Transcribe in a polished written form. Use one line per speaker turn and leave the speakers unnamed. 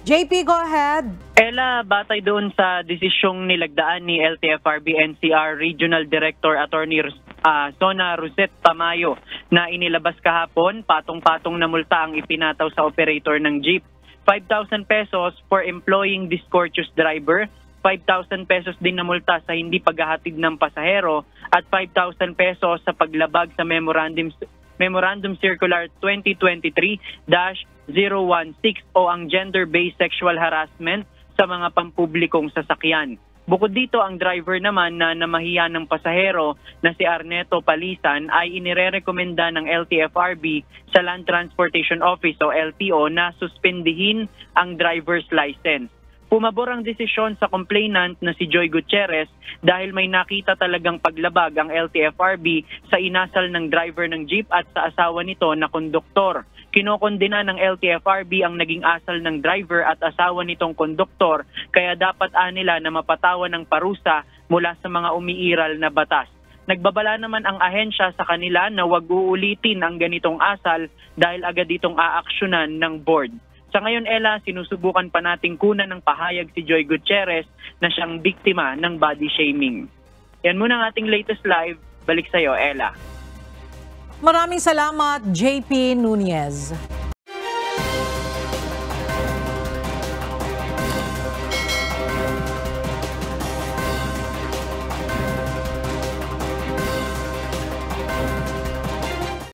JP, go ahead.
Ella, batay doon sa desisyong nilagdaan ni LTFRB-NCR Regional Director Attorney Sona Rosette Tamayo na inilabas kahapon, patong-patong na multa ang ipinataw sa operator ng jeep. 5,000 pesos for employing discourteous driver, 5,000 pesos din na multa sa hindi paghahatid ng pasahero at 5,000 pesos sa paglabag sa Memorandum Circular 2023-016 o ang gender-based sexual harassment sa mga pampublikong sasakyan. Bukod dito, ang driver naman na namahiya ng pasahero na si Arneto Palisan ay inirerekomenda ng LTFRB sa Land Transportation Office o LTO na suspendihin ang driver's license. Pumabor ang desisyon sa complainant na si Joy Gutierrez dahil may nakita talagang paglabag ang LTFRB sa inasal ng driver ng jeep at sa asawa nito na konduktor. Kinokondena ng LTFRB ang naging asal ng driver at asawa nitong konduktor, kaya dapat nila na mapatawan ng parusa mula sa mga umiiral na batas. Nagbabala naman ang ahensya sa kanila na wag uulitin ang ganitong asal dahil agad itong aaksyonan ng board. Sa ngayon, Ella, sinusubukan pa nating kunan ng pahayag si Joy Gutierrez na siyang biktima ng body shaming. Yan muna ang ating latest live. Balik sa'yo, Ella.
Maraming salamat, JP Nunez.